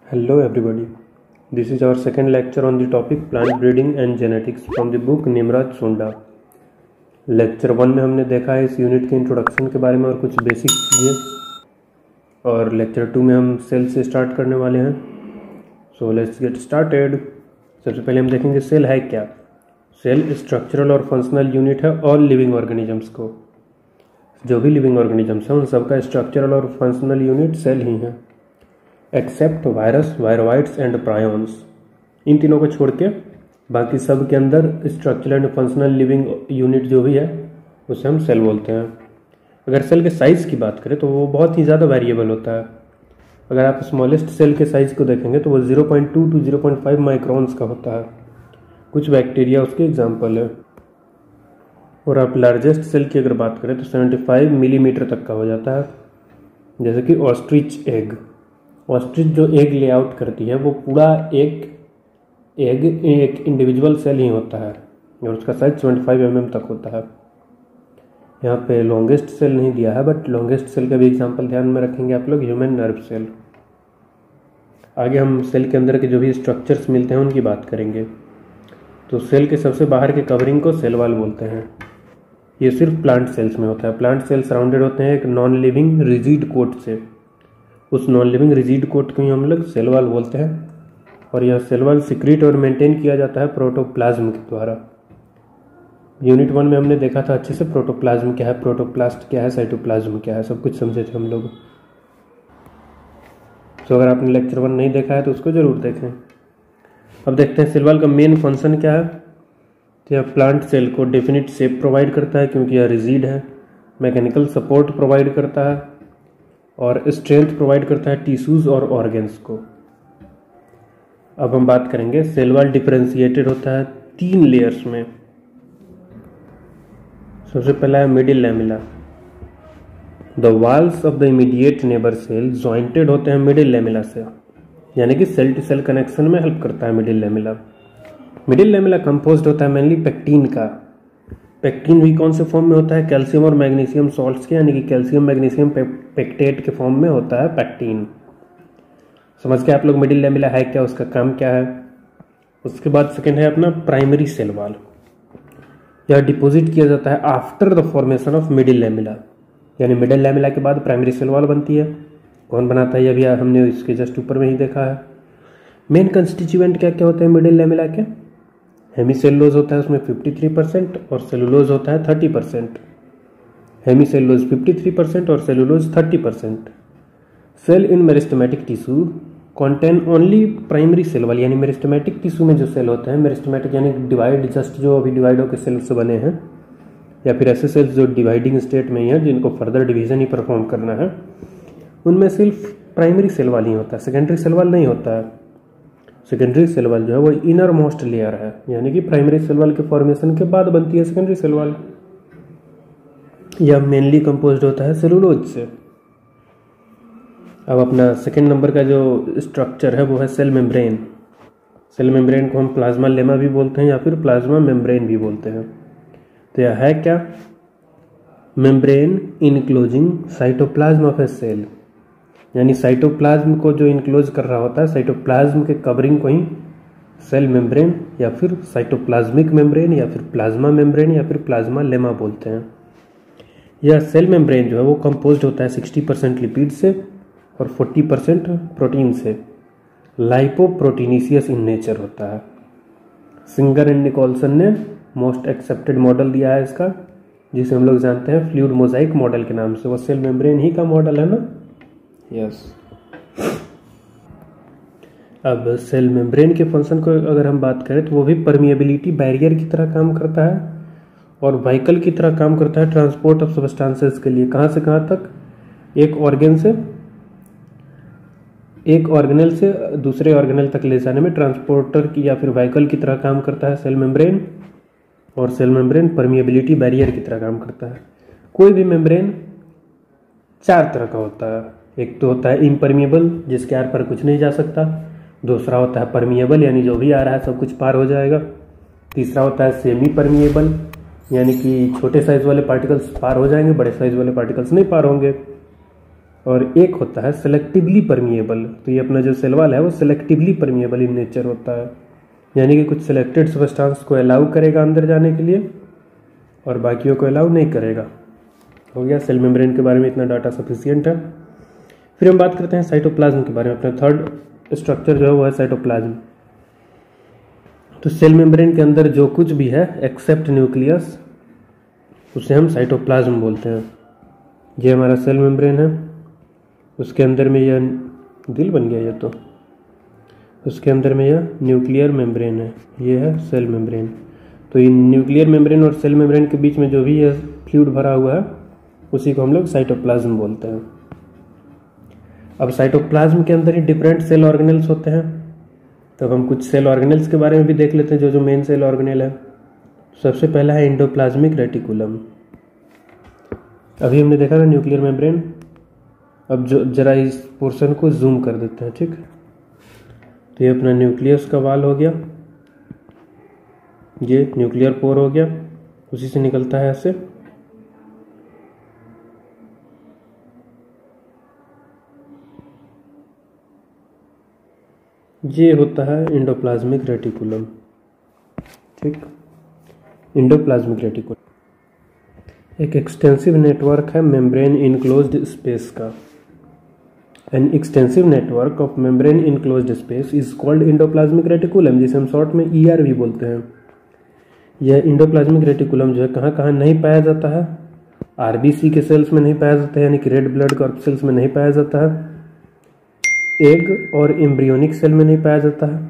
Hello everybody. This is our second lecture on the topic plant breeding and genetics from the book निमराज सुंडा। Lecture 1 में हमने देखा है इस यूनिट के इंट्रोडक्शन के बारे में और कुछ बेसिक चीज़ें, और लेक्चर 2 में हम सेल से स्टार्ट करने वाले हैं। So let's get started. सबसे पहले हम देखेंगे सेल है क्या। सेल स्ट्रक्चरल और फंक्शनल यूनिट है ऑल लिविंग ऑर्गेनिजम्स को। जो भी लिविंग ऑर्गेनिजम्स हैं उन सबका स्ट्रक्चरल और फंक्शनल यूनिट सेल ही है, except virus, viroids and prions. इन तीनों को छोड़ के बाकी सब के अंदर structural and functional living unit जो भी है उसे हम सेल बोलते हैं। अगर सेल के साइज़ की बात करें तो वो बहुत ही ज़्यादा वेरिएबल होता है। अगर आप स्मॉलेस्ट सेल के साइज़ को देखेंगे तो वो 0.2 to 0.5 माइक्रॉन्स का होता है। कुछ बैक्टीरिया उसके एग्जाम्पल है। और आप लार्जेस्ट सेल की अगर बात करें तो 75 मिलीमीटर तक का हो जाता है, जैसे कि ऑस्ट्रिच एग। ऑस्ट्रिच जो एग लेआउट करती है वो पूरा एक इंडिविजुअल सेल ही होता है और उसका साइज 25 mm तक होता है। यहाँ पे लॉन्गेस्ट सेल नहीं दिया है, बट लॉन्गेस्ट सेल का भी एग्जांपल ध्यान में रखेंगे आप लोग, ह्यूमन नर्व सेल। आगे हम सेल के अंदर के जो भी स्ट्रक्चर्स मिलते हैं उनकी बात करेंगे। तो सेल के सबसे बाहर के कवरिंग को सेल वॉल बोलते हैं। ये सिर्फ प्लांट सेल्स में होता है। प्लांट सेल सराउंडेड होते हैं एक नॉन लिविंग रिजिड कोट से। उस नॉन लिविंग रिजिड कोट को ही हम लोग सेल वॉल बोलते हैं, और यह सेल वॉल सिक्रीट और मेंटेन किया जाता है प्रोटोप्लाज्म के द्वारा। यूनिट 1 में हमने देखा था अच्छे से प्रोटोप्लाज्म क्या है, प्रोटोप्लास्ट क्या है, साइटोप्लाज्म क्या है, सब कुछ समझे थे हम लोग। तो अगर आपने लेक्चर 1 नहीं देखा है तो उसको जरूर देखें। अब देखते हैं सेल वॉल का मेन फंक्शन क्या है। तो यह प्लांट सेल को डेफिनिट शेप प्रोवाइड करता है क्योंकि यह रिजिड है, मैकेनिकल सपोर्ट प्रोवाइड करता है और स्ट्रेंथ प्रोवाइड करता है टिश्यूज और ऑर्गन्स को। अब हम बात करेंगे सेल वॉल डिफरेंशिएटेड होता है 3 लेयर्स में। सबसे पहला है middle lamella. The walls of the immediate neighbour cell jointed होते हैं मिडिल लैमेला से, यानी कि सेल टू सेल कनेक्शन में हेल्प करता है middle lamella. Middle lamella composed होता है मेनली पेक्टिन का। पेक्टिन भी कौन से फॉर्म में होता है, कैल्शियम और मैग्नीशियम सॉल्ट्स के, यानी कि कैल्शियम मैग्नीशियम पेक्टेट के फॉर्म में होता है पेक्टिन। समझ के आप लोग मिडिल लैमेला है क्या, उसका काम क्या है। उसके बाद सेकेंड है अपना प्राइमरी सेल वॉल। यह डिपोजिट किया जाता है after the formation of middle lamella, यानी मिडिल लैमेला के बाद प्राइमरी सेल वॉल बनती है। कौन बनाता है यह भी हमने इसके जस्ट ऊपर में ही देखा है। मेन कंस्टिट्यूएंट क्या क्या होते हैं मिडिल लैमेला के। हेमीसेलुलोज होता है उसमें 53% और सेलुलोज होता है 30%। हेमीसेलुलोज 53% और cellulose 30%। Cell in meristematic tissue contain only primary cell wall, यानी मेरिस्टेमेटिक टिश्यू में जो सेल होते हैं, मेरिस्टेमेटिक यानी डिवाइड, जस्ट जो अभी डिवाइड होकर सेल्स बने हैं, या फिर ऐसे सेल्स जो डिवाइडिंग स्टेट में ही हैं जिनको फर्दर डिवीजन ही परफॉर्म करना है, उनमें सिर्फ प्राइमरी सेल वॉल ही होता है, सेकेंडरी सेल वॉल नहीं होता है। सेकेंडरी सेल वॉल जो है वो इनर मोस्ट लेयर है, यानी कि प्राइमरी सेल वॉल के फॉर्मेशन के बाद बनती है सेकेंडरी सेल वॉल। यह मेनली कंपोज्ड होता है सेलुलोज से। अब अपना सेकेंड नंबर का जो स्ट्रक्चर है वो है सेल मेम्ब्रेन। सेल मेम्ब्रेन को हम प्लाज्मा लेमा भी बोलते हैं या फिर प्लाज्मा मेम्ब्रेन भी बोलते हैं। तो यह है क्या, membrane enclosing cytoplasm of a cell, यानी साइटोप्लाज्म को जो इनक्लोज कर रहा होता है, साइटोप्लाज्म के कवरिंग को ही सेल मेम्ब्रेन या फिर साइटोप्लाज्मिक मेम्ब्रेन या फिर प्लाज्मा मेम्ब्रेन या फिर प्लाज्मा लेमा बोलते हैं। यह सेल मेम्ब्रेन जो है वो कंपोज्ड होता है 60% लिपिड से और 40% प्रोटीन से। लाइपोप्रोटीनिशियस इन नेचर होता है। सिंगर एंड निकोलसन ने मोस्ट एक्सेप्टेड मॉडल दिया है इसका, जिसे हम लोग जानते हैं फ्लूइड मोजाइक मॉडल के नाम से। वो सेल मेम्ब्रेन ही का मॉडल है ना। यस। अब सेल मेम्ब्रेन के फंक्शन को अगर हम बात करें तो वो भी परमिएबिलिटी बैरियर की तरह काम करता है और व्हीकल की तरह काम करता है ट्रांसपोर्ट ऑफ सब्सटेंसेस के लिए। कहाँ से कहाँ तक, एक ऑर्गेनल से दूसरे ऑर्गेनल तक ले जाने में ट्रांसपोर्टर की या फिर व्हीकल की तरह काम करता है सेल मेम्ब्रेन। और सेल मेम्ब्रेन परमिएबिलिटी बैरियर की तरह काम करता है। कोई भी मेम्ब्रेन 4 तरह का होता है। एक तो होता है इम्परमिएबल, जिसके आर पर कुछ नहीं जा सकता। दूसरा होता है परमिएबल, यानी जो भी आ रहा है सब कुछ पार हो जाएगा। तीसरा होता है सेमी परमिएबल, यानी कि छोटे साइज वाले पार्टिकल्स पार हो जाएंगे, बड़े साइज वाले पार्टिकल्स नहीं पार होंगे। और एक होता है सेलेक्टिवली परमिएबल। तो ये अपना जो सेल वॉल है वो सेलेक्टिवली परमिएबल इन नेचर होता है, यानी कि कुछ सिलेक्टेड सब्सटेंस को अलाउ करेगा अंदर जाने के लिए और बाकियों को अलाउ नहीं करेगा। हो गया, सेल मेम्ब्रेन के बारे में इतना डाटा सफिशिएंट है। फिर हम बात करते हैं साइटोप्लाज्म के बारे में। अपना थर्ड स्ट्रक्चर जो है वो है साइटोप्लाज्म। तो सेल मेम्ब्रेन के अंदर जो कुछ भी है एक्सेप्ट न्यूक्लियस उसे हम साइटोप्लाज्म बोलते हैं। ये हमारा सेल मेम्ब्रेन है, उसके अंदर में यह दिल बन गया, ये तो उसके अंदर में यह न्यूक्लियर मेम्ब्रेन है, ये है सेल मेम्ब्रेन। तो इन न्यूक्लियर मेम्ब्रेन और सेल मेम्ब्रेन के बीच में जो भी यह फ्लूइड भरा हुआ है उसी को हम लोग साइटोप्लाज्म बोलते हैं। अब साइटोप्लाज्म के अंदर ही डिफरेंट सेल ऑर्गेनेल्स होते हैं, तब हम कुछ सेल ऑर्गेनेल्स के बारे में भी देख लेते हैं, जो मेन सेल ऑर्गेनेल है। सबसे पहला है एंडोप्लाज्मिक रेटिकुलम। अभी हमने देखा ना न्यूक्लियर मेम्ब्रेन, अब जो जरा इस पोर्शन को जूम कर देते हैं, ठीक। तो ये अपना न्यूक्लियस का वाल हो गया, ये न्यूक्लियर पोर हो गया, उसी से निकलता है ऐसे। ये होता है एंडोप्लाज्मिक रेटिकुलम, ठीक। एंडोप्लाज्मिक रेटिकुलम एक एक्सटेंसिव नेटवर्क है मेम्ब्रेन इनक्लोज्ड स्पेस का। An extensive network of membrane enclosed space is called endoplasmic reticulum, जिसे हम शॉर्ट में ER भी बोलते हैं। यह एंडोप्लाज्मिक रेटिकुलम जो है कहाँ कहाँ नहीं पाया जाता है? RBC के सेल्स में नहीं पाया जाता है, यानी कि रेड ब्लड कॉर्पसेल्स में नहीं पाया जाता है, एग और एम्ब्रियोनिक सेल में नहीं पाया जाता है,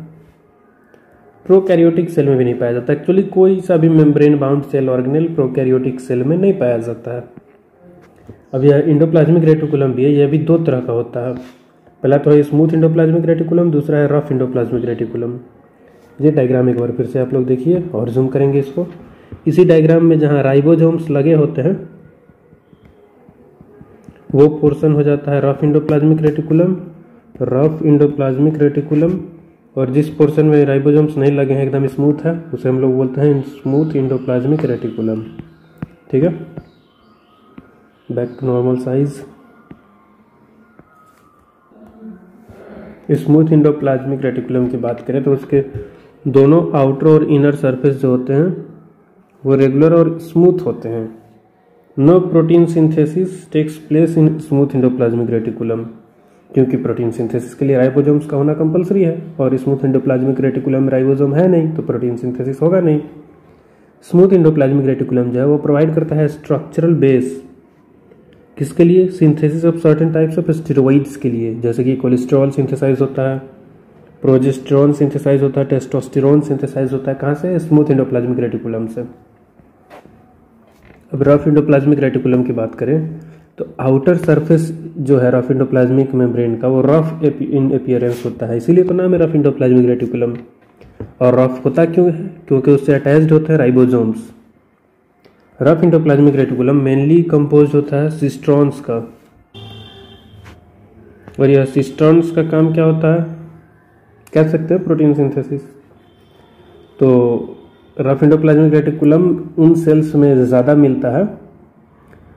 प्रोकैरियोटिक सेल में भी नहीं पाया जाता। एक्चुअली कोई सा भी membrane bound cell organelle prokaryotic cell में नहीं पाया जाता है। अब यह एंडोप्लाज्मिक रेटिकुलम भी है, यह भी दो तरह का होता है। पहला तो है स्मूथ एंडोप्लाज्मिक रेटिकुलम, दूसरा है रफ एंडोप्लाज्मिक रेटिकुलम। ये डायग्राम एक बार फिर से आप लोग देखिए और जूम करेंगे इसको। इसी डायग्राम में जहाँ राइबोसोम्स लगे होते हैं वो पोर्शन हो जाता है rough endoplasmic reticulum, rough endoplasmic reticulum. और जिस पोर्शन में राइबोसोम्स नहीं लगे हैं, एकदम स्मूथ है, उसे हम लोग बोलते हैं स्मूथ एंडोप्लाज्मिक रेटिकुलम, ठीक है। Back to normal size. Smooth endoplasmic reticulum की बात करें तो उसके दोनों आउटर और इनर सरफेस जो होते हैं वो रेगुलर और स्मूथ होते हैं। No protein synthesis takes place in smooth endoplasmic reticulum, क्योंकि प्रोटीन सिंथेसिस के लिए राइबोसोम्स का होना कंपलसरी है और स्मूथ एंडोप्लाज्मिक रेटिकुलम में राइबोसोम है नहीं, तो प्रोटीन सिंथेसिस होगा नहीं। स्मूथ एंडोप्लाज्मिक रेटिकुलम जो है वो प्रोवाइड करता है स्ट्रक्चरल बेस, किसके लिए? Synthesis of certain types of steroids के लिए, जैसे कि कोलेस्ट्रॉल सिंथेसाइज होता है, प्रोजेस्टेरॉन सिंथेसाइज होता है, टेस्टोस्टेरोन सिंथेसाइज होता है। कहाँ से? स्मूथ एंडोप्लाज्मिक रेटिकुलम से। अब रफ एंडोप्लाज्मिक रेटिकुलम की बात करें तो आउटर सरफेस जो है रफ एंडोप्लाज्मिक मेम्ब्रेन का वो रफ इन अपीयरेंस होता है, इसीलिए तो नाम है रफ एंडोप्लाज्मिक रेटिकुलम। और रफ होता क्यों है? क्योंकि उससे अटैच्ड होते हैं ribosomes. Rough endoplasmic reticulum mainly compose होता है सिस्ट्रॉन्स का, और यह सिस्ट्रॉन्स का काम क्या होता है? कह सकते हैं प्रोटीन सिंथेसिस। तो रफ एंडोप्लाज्मिक रेटिकुलम उन सेल्स में ज़्यादा मिलता है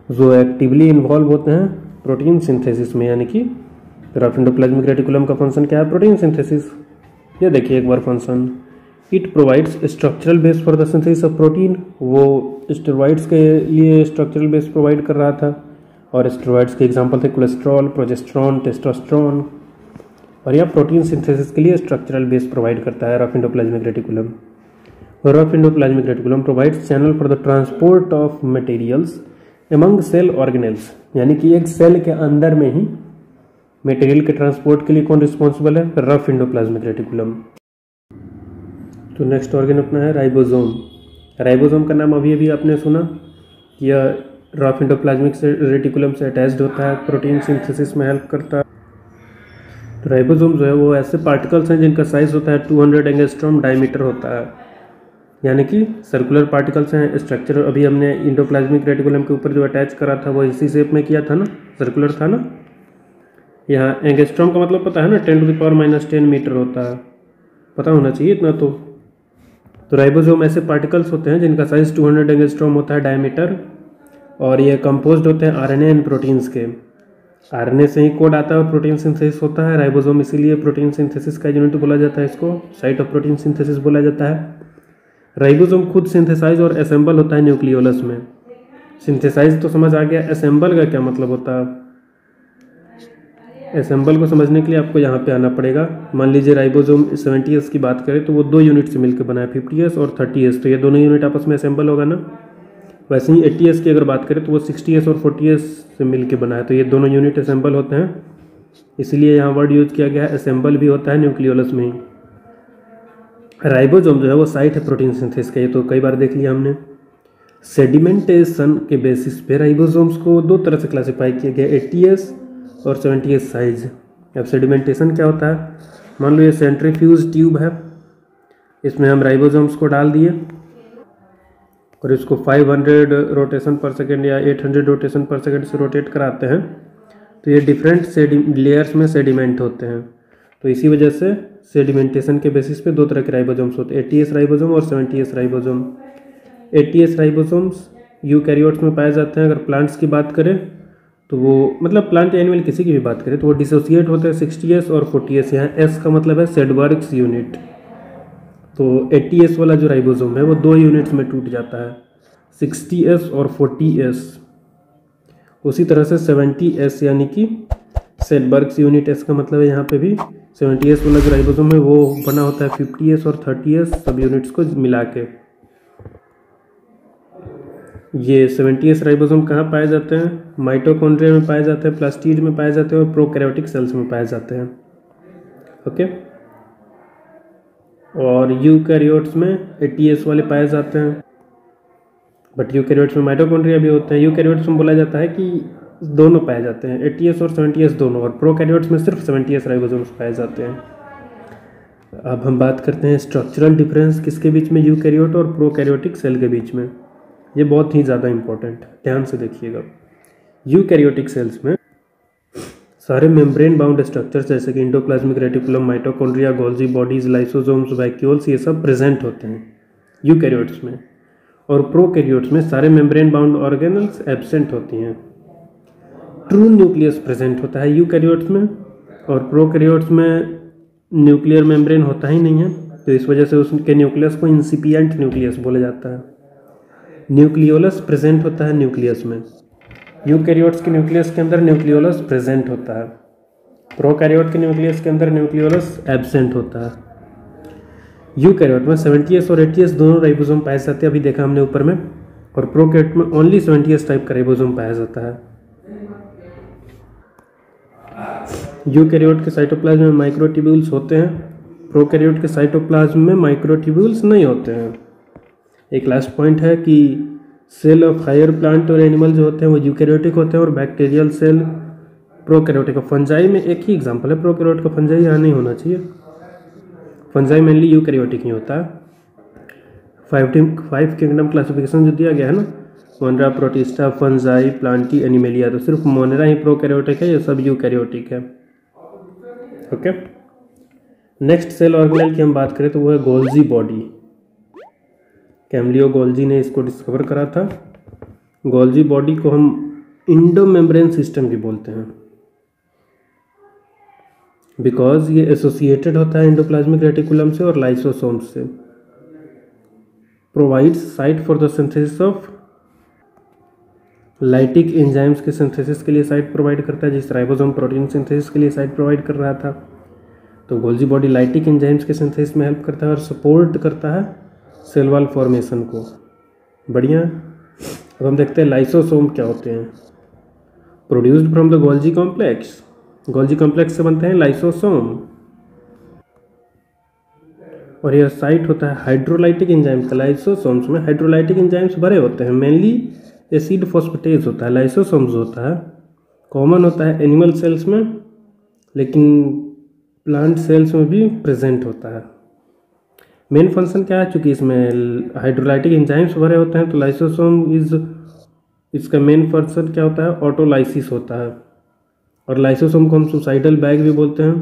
जो एक्टिवली इन्वॉल्व होते हैं प्रोटीन सिंथेसिस में, यानी कि रफ एंडोप्लाज्मिक रेटिकुलम का फंक्शन क्या है? Protein synthesis. ये देखिए एक बार function, it provides structural base for the synthesis of protein. वो स्टेरॉइड्स के लिए स्ट्रक्चरल बेस प्रोवाइड कर रहा था, और स्टेरॉइड्स के एग्जांपल थे कोलेस्ट्रॉल, प्रोजेस्टेरॉन, टेस्टोस्टेरोन। और यह प्रोटीन सिंथेसिस के लिए स्ट्रक्चरल बेस प्रोवाइड करता है rough endoplasmic reticulum. Rough endoplasmic reticulum provides channel for the transport of materials among cell organelles, यानी कि एक सेल के अंदर में ही मटेरियल के ट्रांसपोर्ट के लिए कौन रिस्पॉन्सिबल है? Rough endoplasmic reticulum. तो नेक्स्ट ऑर्गन अपना है राइबोसोम। राइबोसोम का नाम अभी अभी आपने सुना, यह रफ एंडोप्लाज्मिक रेटिकुलम से अटैच्ड होता है, प्रोटीन सिंथेसिस में हेल्प करता है। तो राइबोसोम जो है वो ऐसे पार्टिकल्स हैं जिनका साइज होता है 200 एंगस्ट्रॉम डायमीटर होता है, यानी कि सर्कुलर पार्टिकल्स हैं। स्ट्रक्चर अभी हमने एंडोप्लाज्मिक रेटिकुलम के ऊपर जो अटैच करा था वो इसी शेप में किया था ना, सर्कुलर था ना। यहाँ एंगस्ट्रॉम का मतलब पता है ना, 10⁻⁻10 मीटर होता है, पता होना चाहिए इतना तो। राइबोसोम ऐसे पार्टिकल्स होते हैं जिनका साइज 200 एंगस्ट्रॉम होता है डायमीटर, और ये कंपोज्ड होते हैं RNA एंड प्रोटीन्स के। आरएनए से ही कोड आता है और प्रोटीन सिंथेसिस होता है। राइबोसोम इसीलिए प्रोटीन सिंथेसिस का यूनिट बोला जाता है, इसको साइट ऑफ प्रोटीन सिंथेसिस बोला जाता है। राइबोसोम खुद सिंथेसाइज और असेंबल होता है न्यूक्लियोलस में। सिंथेसाइज तो समझ आ गया, असेंबल का क्या मतलब होता है? असेंबल को समझने के लिए आपको यहाँ पे आना पड़ेगा। मान लीजिए राइबोसोम 70S की बात करें तो वो 2 यूनिट से मिलकर बना है, 50S और 30S, तो ये दोनों यूनिट आपस में असेंबल होगा ना। वैसे ही 80S की अगर बात करें तो वो 60S और 40S से मिलकर बना है, तो ये दोनों यूनिट असेंबल होते हैं, इसलिए यहाँ वर्ड यूज किया गया है। असेंबल भी होता है न्यूक्लियोलस में ही। राइबोसोम जो है वो साइट है प्रोटीन सिंथेसिस का, ये तो कई बार देख लिया हमने। सेडिमेंटेशन के बेसिस पे राइबोसोम्स को 2 तरह से क्लासिफाई किया गया, 80S और 70S साइज। अब सेडिमेंटेशन क्या होता है? मान लो ये सेंट्रीफ्यूज ट्यूब है, इसमें हम राइबोसोम्स को डाल दिए और इसको 500 रोटेशन पर सेकेंड या 800 रोटेशन पर सेकेंड से रोटेट कराते हैं, तो ये डिफरेंट लेयर्स में सेडिमेंट होते हैं। तो इसी वजह से सेडिमेंटेशन के बेसिस पे 2 तरह के राइबोसोम्स होते हैं, 80S राइबोसोम और 70S ribosome. 80S ribosomes eukaryotes में पाए जाते हैं। अगर प्लांट्स की बात करें तो वो मतलब प्लांट एनिमल किसी की भी बात करें तो वो डिसोसिएट होते हैं 60S और 40S। यहाँ S का मतलब है सेडबर्ग्स यूनिट। तो 80S वाला जो राइबोसोम है वो 2 यूनिट्स में टूट जाता है, 60S और 40S। उसी तरह से 70S यानी कि सेडबर्ग्स यूनिट, S का मतलब है यहाँ पे भी 70S वाला जो राइबोसोम है वो बना होता है 50S और 30S सब यूनिट्स को मिला के। ये 70S राइबोसोम कहाँ पाए जाते हैं? माइटोकॉन्ड्रिया में पाए जाते हैं, प्लास्टिड में पाए जाते हैं और प्रोकैरियोटिक सेल्स में पाए जाते हैं। ओके, और यूकैरियोट्स में 80S वाले पाए जाते हैं, बट यूकैरियोट्स में माइटोकॉन्ड्रिया भी होते हैं। यूकैरियोट्स में बोला जाता है कि दोनों पाए जाते हैं, 80S और 70S दोनों, और प्रोकैरियोट्स में सिर्फ 70S राइबोसोम्स पाए जाते हैं। अब हम बात करते हैं स्ट्रक्चरल डिफरेंस किसके बीच में, यूकैरियोट और प्रोकैरियोटिक सेल के बीच में। ये बहुत ही ज़्यादा इंपॉर्टेंट, ध्यान से देखिएगा। यूकैरियोटिक सेल्स में सारे मेम्ब्रेन बाउंड स्ट्रक्चर्स जैसे कि endoplasmic reticulum, mitochondria, Golgi bodies, lysosomes, vacuoles, ये सब प्रेजेंट होते हैं यूकैरियोट्स में। और प्रोकैरियोट्स में सारे मेम्ब्रेन बाउंड ऑर्गेनल्स एब्सेंट होती हैं। ट्रू न्यूक्लियस प्रेजेंट होता है यूकैरियोट्स में, और प्रोकैरियोट्स में न्यूक्लियर मेम्ब्रेन होता ही नहीं है, तो इस वजह से उसके न्यूक्लियस को इंसिपिएंट न्यूक्लियस बोला जाता है। न्यूक्लियोलस प्रेजेंट होता है न्यूक्लियस में, यूकैरियोट्स के न्यूक्लियस के अंदर न्यूक्लियोलस प्रेजेंट होता है, प्रोकैरियोट के न्यूक्लियस के अंदर न्यूक्लियोलस एब्सेंट होता है। यूकैरियोट में 70S और 80S दोनों राइबोसोम पाए जाते हैं, अभी देखा हमने ऊपर में, और प्रोकैरियोट में ओनली 70S टाइप का राइबोसोम पाया जाता है। यूकैरियोट के साइटोप्लाज्म में माइक्रोट्यूब्यूल्स होते हैं, प्रोकैरियोट के साइटोप्लाज्म में माइक्रोट्यूब्यूल्स नहीं होते हैं। एक लास्ट पॉइंट है कि सेल ऑफ हायर प्लांट और एनिमल जो होते हैं वो यूकैरियोटिक होते हैं, और बैक्टीरियल सेल प्रोकैरियोटिक। फंजाई में एक ही एग्जांपल है प्रोकैरियोट का, फंजाई यहाँ नहीं होना चाहिए, फंजाई मेनली यूकैरियोटिक ही होता है। 5 किंगडम क्लासिफिकेशन जो दिया गया है ना, Monera, protista, fungi, Plantae, animalia, तो सिर्फ मोनेरा ही प्रोकैरियोटिक है, ये सब यूकैरियोटिक है। ओके, नेक्स्ट सेल ऑर्गेनेल की हम बात करें तो वो है गोल्जी बॉडी। कैमलियो गोल्जी ने इसको डिस्कवर करा था। गोल्जी बॉडी को हम इंडो मेम्ब्रेन सिस्टम भी बोलते हैं, बिकॉज ये एसोसिएटेड होता है एंडोप्लाज्मिक रेटिकुलम से और लाइसोसोम्स से। Provides site for the synthesis of lytic enzymes के सिंथेसिस के लिए साइट प्रोवाइड करता है, जिस राइबोसोम प्रोटीन सिंथेसिस के लिए साइट प्रोवाइड कर रहा था। तो गोल्जी बॉडी लाइटिक एंजाइम्स के सिंथेसिस में हेल्प करता है और सपोर्ट करता है सेल वॉल फॉर्मेशन को। बढ़िया। अब हम देखते हैं लाइसोसोम क्या होते हैं। Produced from the Golgi complex, Golgi complex से बनते हैं लाइसोसोम, और यह साइट होता है हाइड्रोलाइटिक एंजाइम्स का। लाइसोसोम्स में हाइड्रोलाइटिक एंजाइम्स भरे होते हैं, मेनली एसिड फॉस्फेटेज होता है। लाइसोसोम्स होता है कॉमन होता है एनिमल सेल्स में, लेकिन प्लांट सेल्स में भी प्रेजेंट होता है। मेन फंक्शन क्या है, चूँकि इसमें हाइड्रोलाइटिक एंजाइम्स भरे होते हैं, तो लाइसोसोम इसका मेन फंक्शन क्या होता है, ऑटोलाइसिस होता है। और लाइसोसोम को हम सुसाइडल बैग भी बोलते हैं,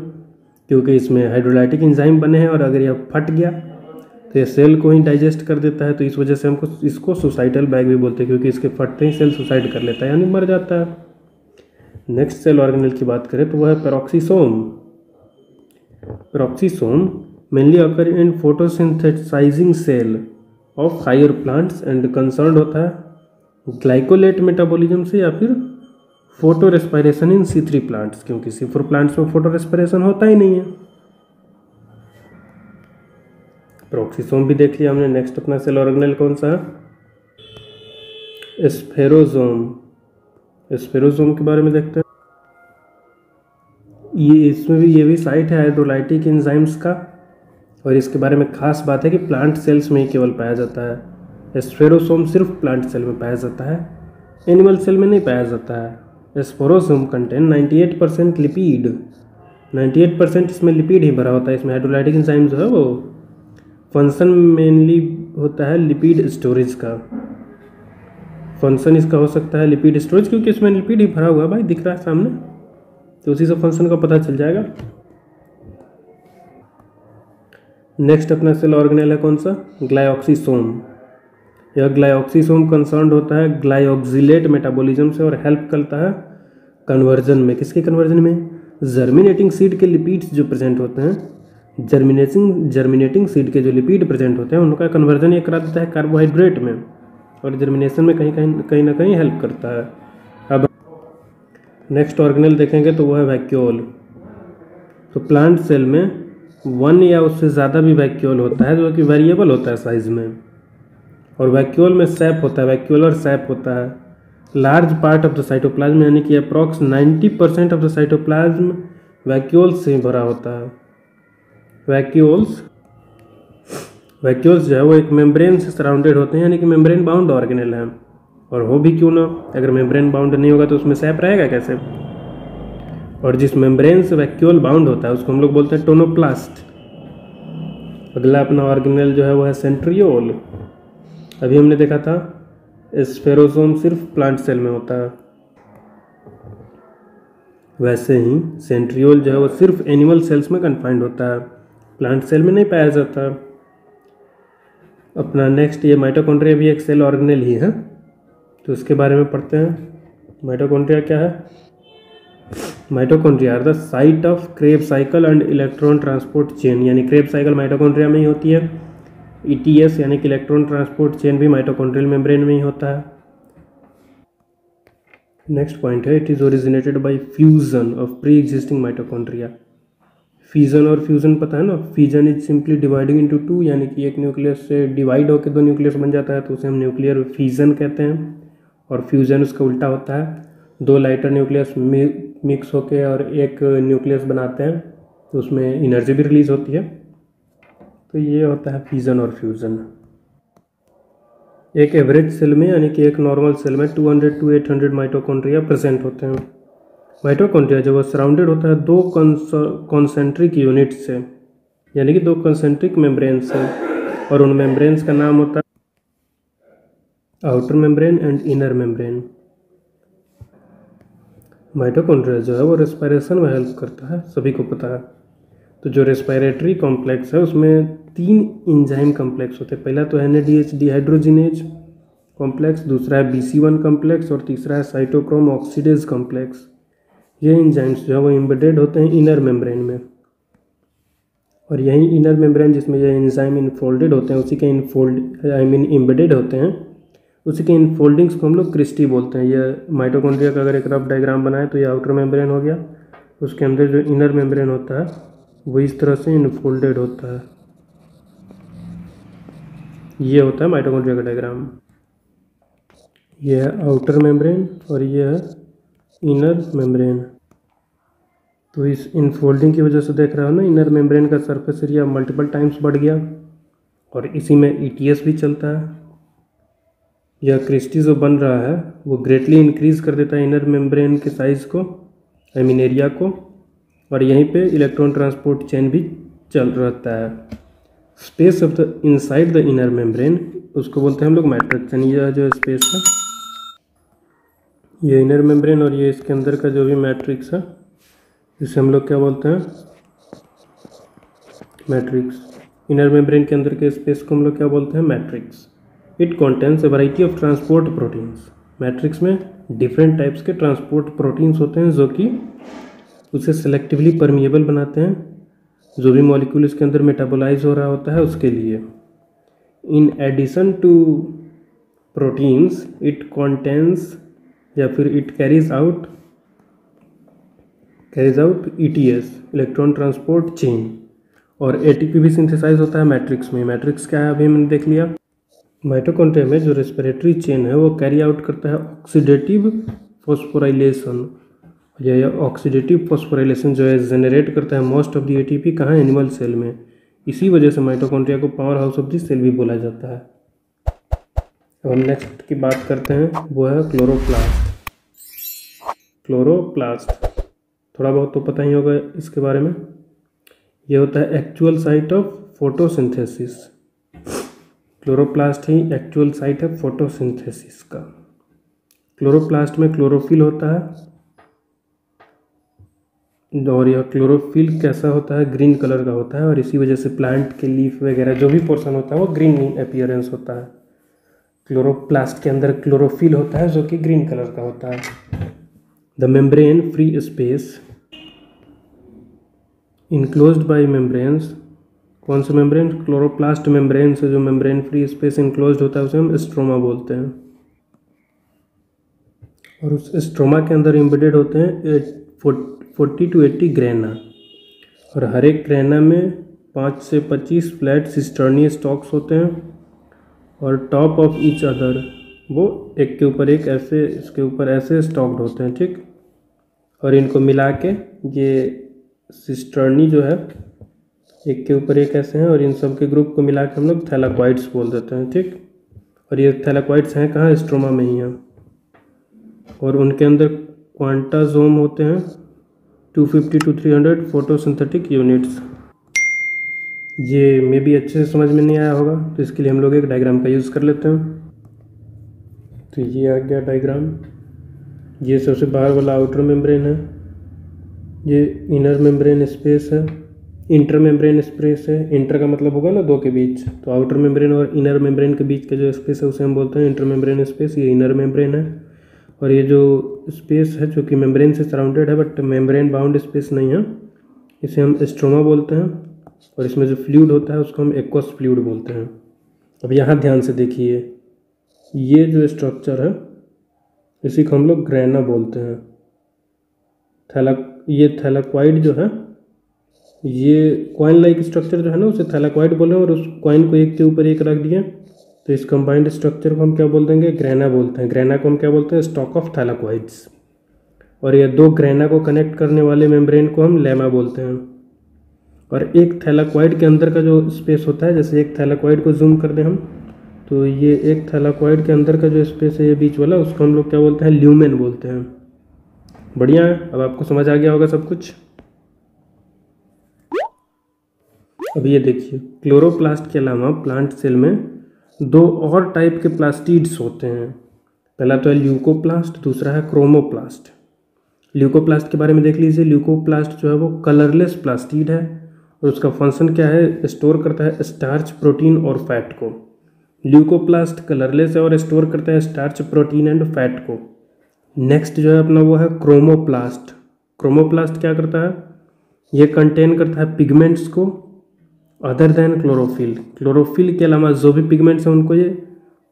क्योंकि इसमें हाइड्रोलाइटिक एंजाइम बने हैं और अगर यह फट गया तो ये सेल को ही डाइजेस्ट कर देता है, तो इस वजह से हमको इसको सुसाइडल बैग भी बोलते हैं, क्योंकि इसके फटते ही सेल सुसाइड कर लेता है यानी मर जाता है। नेक्स्ट सेल ऑर्गेनेल की बात करें तो वह है peroxisome. Peroxisome mainly occur in photosynthesizing cell of higher plants and concern होता है ग्लाइकोलेट मेटाबॉलिज्म से या फिर photo respiration in C3 plants, क्योंकि C4 प्लांट्स में फोटो रेस्पिरेशन होता ही नहीं है। पेरोक्सीसोम भी देख लिया हमने। नेक्स्ट अपना सेल ऑर्गेनेल कौन सा है? स्फेरोसोम। स्फेरोसोम के बारे में देखते हैं। ये भी साइट है हाइड्रोलाइटिक एंजाइम्स का, और इसके बारे में खास बात है कि प्लांट सेल्स में ही केवल पाया जाता है। स्फेरोसोम सिर्फ प्लांट सेल में पाया जाता है, एनिमल सेल में नहीं पाया जाता है। स्फेरोसोम कंटेन 98% लिपिड। 98% इसमें लिपिड ही भरा होता है। इसमें हाइड्रोलाइटिक एंजाइम जो है वो फंक्शन मेनली होता है लिपिड स्टोरेज का। फंक्शन इसका हो सकता है लिपिड स्टोरेज, क्योंकि इसमें लिपिड ही भरा हुआ है भाई, दिख रहा है सामने, तो उसी से फंक्शन का पता चल जाएगा। नेक्स्ट अपना सेल ऑर्गेनेल है कौन सा? ग्लाइऑक्सीसोम। यह ग्लाइऑक्सीसोम कंसर्न होता है ग्लाइऑक्सिलेट मेटाबॉलिज्म से और हेल्प करता है कन्वर्जन में। किसके कन्वर्जन में? जर्मिनेटिंग सीड के लिपिड्स जो प्रेजेंट होते हैं, जर्मिनेटिंग सीड के जो लिपिड प्रेजेंट होते हैं उनका कन्वर्जन ये करा देता है कार्बोहाइड्रेट में, और जर्मिनेशन में कहीं ना कहीं हेल्प करता है। अब नेक्स्ट ऑर्गेनेल देखेंगे तो वह है वैक्यूल। तो प्लांट सेल में 1 या उससे ज़्यादा भी वैक्यूल होता है जो कि वेरिएबल होता है साइज में, और वैक्यूल में सैप होता है, वैक्यूलर सैप होता है। Large part of the cytoplasm यानी कि approx 90% of the cytoplasm vacuoles से भरा होता है। वैक्यूल्स जो है वो एक मेम्ब्रेन से सराउंडेड होते हैं, यानी कि मेम्ब्रेन बाउंड ऑर्गेनेल हैं। और हो भी क्यों ना, अगर मेम्ब्रेन बाउंड नहीं होगा तो उसमें सैप रहेगा कैसे? और जिस मेम्ब्रेन से वैक्यूल बाउंड होता है उसको हम लोग बोलते हैं टोनोप्लास्ट। अगला अपना ऑर्गेनेल जो है वो है सेंट्रियोल। अभी हमने देखा था स्फेरोसोम सिर्फ प्लांट सेल में होता है, वैसे ही सेंट्रियोल जो है वो सिर्फ एनिमल सेल्स में कन्फाइंड होता है, प्लांट सेल में नहीं पाया जाता। अपना नेक्स्ट ये माइटोकॉन्ड्रिया भी एक सेल ऑर्गेनेल ही है, तो उसके बारे में पढ़ते हैं। माइटोकॉन्ड्रिया क्या है? Mitochondria are the site of Kreb cycle and electron transport chain, यानी क्रेब साइकिल माइटोकॉन्ड्रिया में ही होती है। ETS यानी कि इलेक्ट्रॉन ट्रांसपोर्ट चेन भी माइटोकॉन्ड्रियल मेम्ब्रेन में ही होता है। नेक्स्ट पॉइंट है it is originated by fusion of pre existing mitochondria. Fission और फ्यूजन पता है ना? Fission is simply dividing into 2, यानी कि एक न्यूक्लियस से डिवाइड होकर 2 न्यूक्लियस बन जाता है, तो उसे हम न्यूक्लियर फीजन कहते हैं। और फ्यूजन उसका उल्टा होता है, 2 लाइटर न्यूक्लियस मिक्स होकर और एक न्यूक्लियस बनाते हैं, तो उसमें एनर्जी भी रिलीज होती है। तो ये होता है फ्यूजन और फ्यूजन। एक एवरेज सेल में यानी कि एक नॉर्मल सेल में 200 to 800 माइटोकॉन्ड्रिया प्रेजेंट होते हैं। माइटोकॉन्ड्रिया जो वो सराउंडेड होता है 2 कॉन्सेंट्रिक यूनिट से, यानी कि 2 कॉन्सेंट्रिक मेम्ब्रेन से, और उन मेम्ब्रेन्स का नाम होता है outer membrane and inner membrane. Mitochondria जो है वो रेस्पिरेशन में हेल्प करता है, सभी को पता है। तो जो रेस्पिरेटरी कॉम्प्लेक्स है उसमें 3 एंजाइम कॉम्प्लेक्स होते हैं। पहला तो NADH डिहाइड्रोजिनेज कॉम्प्लेक्स, दूसरा है BC1 कॉम्प्लेक्स, और तीसरा है साइटोक्रोम ऑक्सीडेज कॉम्प्लेक्स। ये एंजाइम्स जो है वो एम्बेडेड होते हैं इनर मेम्ब्रेन में, और यही इनर मेम्ब्रेन जिसमें ये एंजाइम इनफोल्डेड होते हैं, उसी के एम्बेडेड होते हैं, उसी के इनफोल्डिंग्स को हम लोग क्रिस्टी बोलते हैं। ये माइटोकॉन्ड्रिया का अगर एक रफ डायग्राम बनाए तो ये आउटर मेम्ब्रेन हो गया, उसके अंदर जो इनर मेम्ब्रेन होता है वो इस तरह से इनफोल्डेड होता है। ये होता है माइटोकॉन्ड्रिया का डायग्राम। ये है आउटर मेम्ब्रेन और ये है इनर मेम्ब्रेन। तो इस इनफोल्डिंग की वजह से देख रहे हो ना, इनर मेम्ब्रेन का सरफेस एरिया मल्टीपल टाइम्स बढ़ गया, और इसी में ETS भी चलता है। यह क्रिस्टी जो बन रहा है वो ग्रेटली इंक्रीज कर देता है इनर मेम्ब्रेन के साइज को, आई मीन एरिया को, और यहीं पे इलेक्ट्रॉन ट्रांसपोर्ट चेन भी चल रहता है। Space of the inside the inner membrane उसको बोलते हैं हम लोग मैट्रिक्स, यानी यह जो स्पेस है ये इनर मेम्ब्रेन, और ये इसके अंदर का जो भी मैट्रिक्स है इसे हम लोग क्या बोलते हैं? मैट्रिक्स। इनर मेम्ब्रेन के अंदर के स्पेस को हम लोग क्या बोलते हैं? Matrix. It contains a variety of transport proteins. Matrix में डिफरेंट टाइप्स के ट्रांसपोर्ट प्रोटीन्स होते हैं जो कि उसे सेलेक्टिवली परमिएबल बनाते हैं, जो भी मॉलिक्यूल इसके अंदर मेटाबोलाइज हो रहा होता है उसके लिए। In addition to proteins it contains या फिर it carries out ETS, electron transport chain. और ATP भी सिंथेसाइज होता है मैट्रिक्स में। मैट्रिक्स क्या है अभी हमने देख लिया। माइटोकॉन्ड्रिया में जो रेस्पिरेटरी चेन है वो कैरी आउट करता है ऑक्सीडेटिव फॉस्फोराइलेशन। यह ऑक्सीडेटिव फॉस्फोराइलेशन जो है जनरेट करता है मोस्ट ऑफ द ATP कहाँ, एनिमल सेल में। इसी वजह से माइटोकॉन्ड्रिया को power house of the cell भी बोला जाता है। अब हम नेक्स्ट की बात करते हैं, वो है क्लोरोप्लास्ट। क्लोरोप्लास्ट थोड़ा बहुत तो पता ही होगा इसके बारे में। ये होता है actual site of photosynthesis. Chloroplast he actual site है फोटोसिंथेसिस का। क्लोरोप्लास्ट में क्लोरोफिल होता है, और यह क्लोरोफिल कैसा होता है, ग्रीन कलर का होता है, और इसी वजह से प्लांट के लीफ वगैरह जो भी पोर्शन होता है वो ग्रीन अपीयरेंस होता है। क्लोरोप्लास्ट के अंदर क्लोरोफिल होता है जो कि ग्रीन कलर का होता है। The membrane free space enclosed bye membranes. कौन सा मेम्ब्रेन, क्लोरोप्लास्ट मेम्ब्रेन से जो मेम्ब्रेन फ्री स्पेस इनक्लोज्ड होता है उसे हम स्ट्रोमा बोलते हैं। और उस स्ट्रोमा के अंदर एम्बेडेड होते हैं 40 to 80 ग्रेना, और हर एक ग्रेना में 5 से 25 फ्लैट सिस्टर्नी स्टॉक्स होते हैं, और टॉप ऑफ ईच अदर वो एक के ऊपर एक ऐसे इसके ऊपर ऐसे स्टॉक्ड होते हैं, ठीक। और इनको मिला के ये सिस्टर्नी जो है एक के ऊपर एक ऐसे हैं, और इन सब के ग्रुप को मिला के हम लोग थैलाक्वाइड्स बोल देते हैं, ठीक। और ये थैलाक्वाइड्स हैं कहाँ, स्ट्रोमा में ही हैं। और उनके अंदर क्वांटासोम होते हैं 250 to 300 फोटोसिंथेटिक यूनिट्स। ये मे भी अच्छे से समझ में नहीं आया होगा, तो इसके लिए हम लोग एक डायग्राम का यूज़ कर लेते हैं। तो ये आ गया डायग्राम। ये सबसे बाहर वाला आउटर मेम्ब्रेन है, ये इनर मेम्ब्रेन स्पेस है, इंटर मेम्ब्रेन स्पेस है। इंटर का मतलब होगा ना दो के बीच, तो आउटर मेम्ब्रेन और इनर मेम्ब्रेन के बीच का जो स्पेस है उसे हम बोलते हैं इंटर मेम्ब्रेन स्पेस। ये इनर मेम्ब्रेन है। और ये जो स्पेस है जो कि मेम्ब्रेन से सराउंडेड है बट मेम्ब्रेन बाउंड स्पेस नहीं है, इसे हम स्ट्रोमा बोलते हैं। और इसमें जो फ्लूइड होता है उसको हम एक्वस फ्लूइड बोलते हैं। अब यहाँ ध्यान से देखिए, ये जो स्ट्रक्चर है इसी को हम लोग ग्रेना बोलते हैं। ये थैलाक्वाइड जो है, ये कॉइन लाइक स्ट्रक्चर जो है ना उसे थैलाक्वाइड बोले, और उस कॉइन को एक के ऊपर एक रख दिया तो इस कंबाइंड स्ट्रक्चर को हम क्या बोल देंगे, ग्रेना बोलते हैं। ग्रेना को हम क्या बोलते हैं, स्टॉक ऑफ थैलाक्वाइड्स। और ये दो ग्रेना को कनेक्ट करने वाले मेम्ब्रेन को हम लेमा बोलते हैं। और एक थैलाक्वाइड के अंदर का जो स्पेस होता है, जैसे एक थैलाक्वाइड को जूम कर दें हम, तो ये एक थैलाक्वाइड के अंदर का जो स्पेस है ये बीच वाला, उसको हम लोग क्या बोलते हैं, ल्यूमेन बोलते हैं। बढ़िया है, अब आपको समझ आ गया होगा सब कुछ। अब ये देखिए, क्लोरोप्लास्ट के अलावा प्लांट सेल में दो और टाइप के प्लास्टिड्स होते हैं। पहला तो है ल्यूकोप्लास्ट, दूसरा है क्रोमोप्लास्ट। ल्यूकोप्लास्ट के बारे में देख लीजिए। ल्यूकोप्लास्ट जो है वो कलरलेस प्लास्टिड है, और उसका फंक्शन क्या है, स्टोर करता है स्टार्च, प्रोटीन और फैट को। ल्यूकोप्लास्ट कलरलेस है और स्टोर करता है स्टार्च, प्रोटीन एंड फैट को। नेक्स्ट जो है अपना वो है क्रोमोप्लास्ट। क्रोमोप्लास्ट क्या करता है, ये कंटेन करता है पिगमेंट्स को अदर देन क्लोरोफिल। क्लोरोफिल के अलावा जो भी पिगमेंट्स हैं उनको ये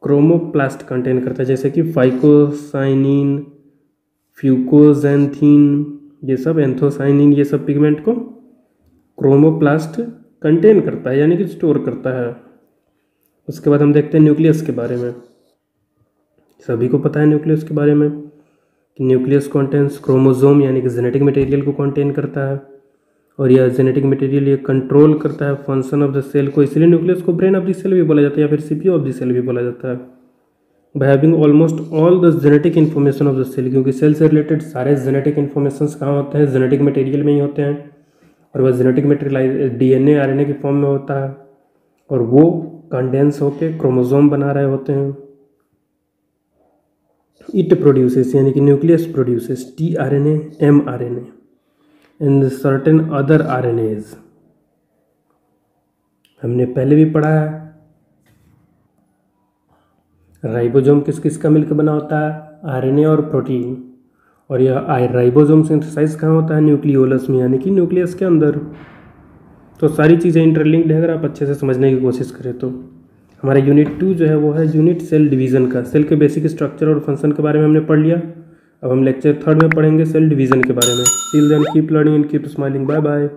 क्रोमोप्लास्ट कंटेन करता है, जैसे कि फाइकोसाइनिन, फ्यूकोजेंथीन, ये सब एंथोसाइनिन, ये सब पिगमेंट को क्रोमोप्लास्ट कंटेन करता है, यानी कि स्टोर करता है। उसके बाद हम देखते हैं न्यूक्लियस के बारे में। सभी को पता है न्यूक्लियस के बारे में कि न्यूक्लियस कंटेन्स क्रोमोसोम यानी कि जेनेटिक मटेरियल को कंटेन करता है, और यह जेनेटिक मटेरियल ये कंट्रोल करता है फंक्शन ऑफ द सेल को। इसलिए न्यूक्लियस को ब्रेन ऑफ द सेल भी बोला जाता है या फिर CPU ऑफ द सेल भी बोला जाता है। By having almost all the genetic information of the cell, क्योंकि सेल से रिलेटेड सारे जेनेटिक इन्फॉर्मेशन कहाँ होते हैं, जेनेटिक मटेरियल में ही होते हैं। और वह जेनेटिक मटेरियल DNA RNA के फॉर्म में होता है, और वो कंडेंस होकर क्रोमोसोम बना रहे होते हैं। इट प्रोड्यूसेस यानी कि nucleus produces tRNA, mRNA and certain other RNAs। हमने पहले भी पढ़ा है। राइबोसोम किस किस का मिलकर बना होता है, आरएनए और प्रोटीन। और यह राइबोसोम सिंथेसाइज कहाँ होता है? न्यूक्लियोलस में, यानी कि न्यूक्लियस के अंदर। तो सारी चीज़ें इंटरलिंक्ड है अगर आप अच्छे से समझने की कोशिश करें तो। हमारा यूनिट 2 जो है वो है यूनिट सेल डिवीज़न का। सेल के बेसिक स्ट्रक्चर और फंक्शन के बारे में हमने पढ़ लिया। अब हम लेक्चर 3 में पढ़ेंगे सेल डिवीज़न के बारे में। Till then keep learning and keep smiling. Bye bye.